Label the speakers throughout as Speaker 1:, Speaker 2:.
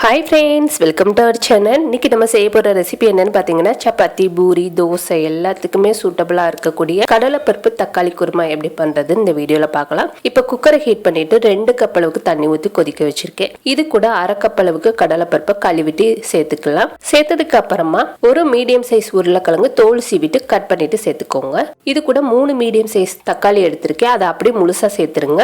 Speaker 1: Hi friends, welcome to our channel. இன்னைக்கு நம்ம செய்ய போற ரெசிபி என்னன்னு பாத்தீங்கன்னா சப்பாத்தி, பூரி, தோசை எல்லாத்துக்குமே சூட்டபிளா இருக்கக்கூடிய கடலைப்பருப்பு தக்காளி குருமா எப்படி பண்றது இந்த வீடியோல பார்க்கலாம். இப்போ குக்கரை ஹீட் பண்ணிட்டு 2 கப் அளவுக்கு தண்ணி ஊத்தி கொதிக்க வச்சிருக்கேன். இது கூட 1/2 கப் அளவுக்கு கடலைப்பருப்பை கழுவிட்டு சேர்த்துக்கலாம். சேர்த்ததுக்கு அப்புறமா ஒரு மீடியம் சைஸ் உருளைக்கிழங்கு தோல் சீவிட்டு கட் பண்ணிட்டு சேர்த்துக்கோங்க. இது கூட 3 மீடியம் சைஸ் தக்காளி எடுத்திருக்கேன். அதை அப்படியே முழுசா சேர்த்துருங்க.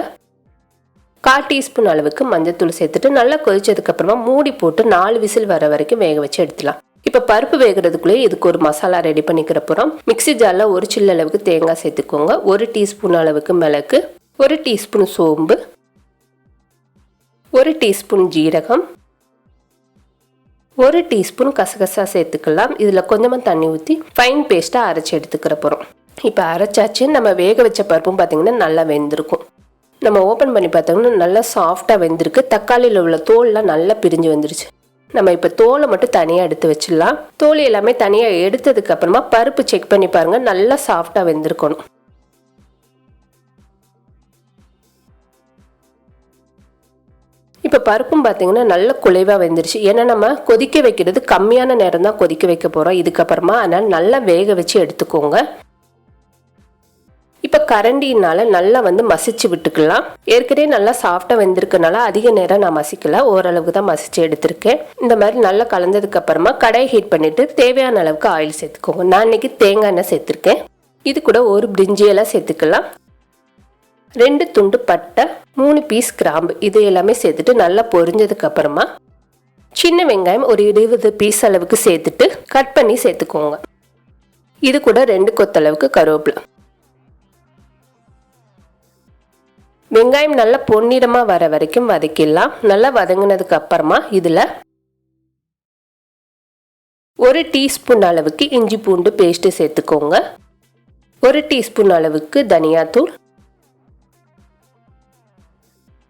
Speaker 1: 1/4 டீஸ்பூன் அளவுக்கு மஞ்சத்தூள் சேர்த்துட்டு நல்லா கொதிச்சதுக்கு அப்புறமா மூடி போட்டு 4 விசில் வர வரைக்கும் வேக வச்சு எடுத்துலாம். இப்ப பருப்பு வேகிறதுக்குள்ளே இதுக்கு ஒரு மசாலா ரெடி பண்ணிக்கிற போறோம். மிக்ஸி ஜார்ல ஒரு சில்லு அளவுக்கு தேங்காய் சேர்த்துக்கோங்க. 1 டீஸ்பூன் அளவுக்கு மிளகு, 1 டீஸ்பூன் சோம்பு, 1 டீஸ்பூன் ஜீரகம், 1 டீஸ்பூன் கசகசா சேர்த்துக்கலாம். இதுல கொஞ்சமா தண்ணி ஊற்றி ஃபைன் பேஸ்டா அரைச்சி எடுத்துக்கிற போறோம். இப்ப அரைச்சாச்சு. நம்ம வேக வச்ச பருப்பும் பாத்தீங்கன்னா நல்லா வெந்திருக்கும். நம்ம ஓப்பன் பண்ணி பார்த்தோம்னா நல்லா சாஃப்டாக வெந்திருக்கு. தக்காளியில் உள்ள தோல்லாம் நல்லா பிரிஞ்சு வந்துருச்சு. நம்ம இப்போ தோலை மட்டும் தனியாக எடுத்து வச்சிடலாம். தோல் எல்லாமே தனியாக எடுத்ததுக்கு அப்புறமா பருப்பு செக் பண்ணி பாருங்க, நல்லா சாஃப்டாக வெந்திருக்கணும். இப்போ பருப்பும் பார்த்தீங்கன்னா நல்ல குலைவாக வெந்துருச்சு. ஏன்னா நம்ம கொதிக்க வைக்கிறது கம்மியான நேரம் தான் கொதிக்க வைக்க போகிறோம் இதுக்கப்புறமா. அதனால் நல்லா வேக வச்சு எடுத்துக்கோங்க. இப்போ கரண்டினால நல்லா மசிச்சு விட்டுக்கலாம். ஏற்கனவே நல்லா சாஃப்டா வெந்திருக்கனால அதிக நேரம் நான் மசிக்கல, ஓரளவுக்கு தான் மசிச்சு எடுத்திருக்கேன். இந்த மாதிரி நல்லா கலந்ததுக்கு அப்புறமா கடாய் ஹீட் பண்ணிட்டு தேவையான அளவுக்கு ஆயில் சேர்த்துக்கோங்க. நான் இன்னைக்கு தேங்காய் எண்ணெய் சேர்த்திருக்கேன். இது கூட ஒரு பிரிஞ்சி எல்லாம் சேர்த்துக்கலாம். 2 துண்டு பட்டை, 3 பீஸ் கிராம்பு, இது எல்லாமே சேர்த்துட்டு நல்லா பொரிஞ்சதுக்கு அப்புறமா சின்ன வெங்காயம் ஒரு 20 பீஸ் அளவுக்கு சேர்த்துட்டு கட் பண்ணி சேர்த்துக்கோங்க. இது கூட 2 கொத்தளவுக்கு கருவேப்பிலை. வெங்காயம் நல்லா பொன்னிறமா வர வரைக்கும் வதக்கிடலாம். நல்லா வதங்கினதுக்கு அப்புறமா இதுல 1 டீஸ்பூன் அளவுக்கு இஞ்சி பூண்டு பேஸ்ட் சேர்த்துக்கோங்க. 1 டீஸ்பூன் அளவுக்கு தனியாத்தூள்,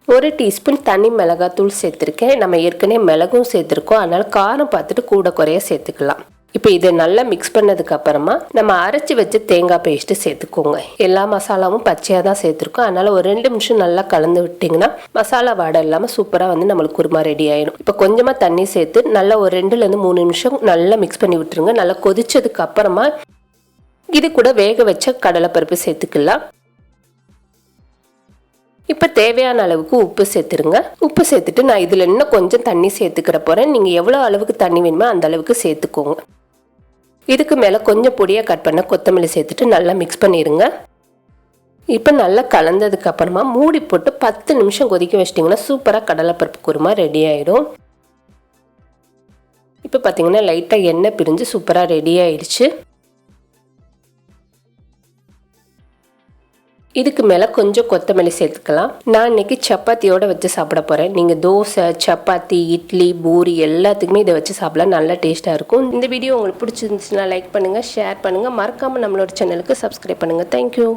Speaker 1: 1 டீஸ்பூன் தனி மிளகாத்தூள் சேர்த்துருக்கேன். நம்ம ஏற்கனவே மிளகும் சேர்த்துருக்கோம், அதனால காரம் பார்த்துட்டு கூட குறைய சேர்த்துக்கலாம். இப்போ இதை நல்லா மிக்ஸ் பண்ணதுக்கு அப்புறமா நம்ம அரைச்சி வச்ச தேங்காய் பேஸ்ட்டு சேர்த்துக்கோங்க. எல்லா மசாலாவும் பச்சையாக தான் சேர்த்துருக்கோம், அதனால ஒரு 2 நிமிஷம் நல்லா கலந்து விட்டிங்கன்னா மசாலா வாடை இல்லாமல் சூப்பராக நம்மளுக்கு குருமா ரெடி ஆயிடும். இப்போ கொஞ்சமாக தண்ணி சேர்த்து நல்லா ஒரு 2-3 நிமிஷம் நல்லா மிக்ஸ் பண்ணி விட்டுருங்க. நல்லா கொதிச்சதுக்கு அப்புறமா இது கூட வேக வச்ச கடலைப்பருப்பு சேர்த்துக்கலாம். இப்போ தேவையான அளவுக்கு உப்பு சேர்த்துருங்க. உப்பு சேர்த்துட்டு நான் இதில் இன்னும் கொஞ்சம் தண்ணி சேர்த்துக்கிற போகிறேன். நீங்கள் எவ்வளோ அளவுக்கு தண்ணி வேணுமோ அந்த அளவுக்கு சேர்த்துக்கோங்க. இதுக்கு மேலே கொஞ்சம் பொடியாக கட் பண்ண கொத்தமல்லி சேர்த்துட்டு நல்லா மிக்ஸ் பண்ணிடுங்க. இப்போ நல்லா கலந்ததுக்கு அப்புறமா மூடி போட்டு 10 நிமிஷம் கொதிக்க வச்சிட்டிங்கன்னா சூப்பராக கடலைப்பருப்பு குருமா ரெடி ஆகிடும். இப்போ பார்த்தீங்கன்னா லைட்டாக எண்ணெய் பிரிஞ்சு சூப்பராக ரெடி ஆயிடுச்சு. இதுக்கு மேலே கொஞ்சம் கொத்தமல்லி சேர்த்துக்கலாம். நான் இன்னைக்கு சப்பாத்தியோட வச்சு சாப்பிட போகிறேன். நீங்கள் தோசை, சப்பாத்தி, இட்லி, பூரி எல்லாத்துக்குமே இதை வச்சு சாப்பிடலாம். நல்லா டேஸ்ட்டாக இருக்கும். இந்த வீடியோ உங்களுக்கு பிடிச்சிருந்துச்சுன்னா லைக் பண்ணுங்கள், ஷேர் பண்ணுங்கள். மறக்காமல் நம்மளோட சேனலுக்கு சப்ஸ்கிரைப் பண்ணுங்கள். தேங்க்யூ.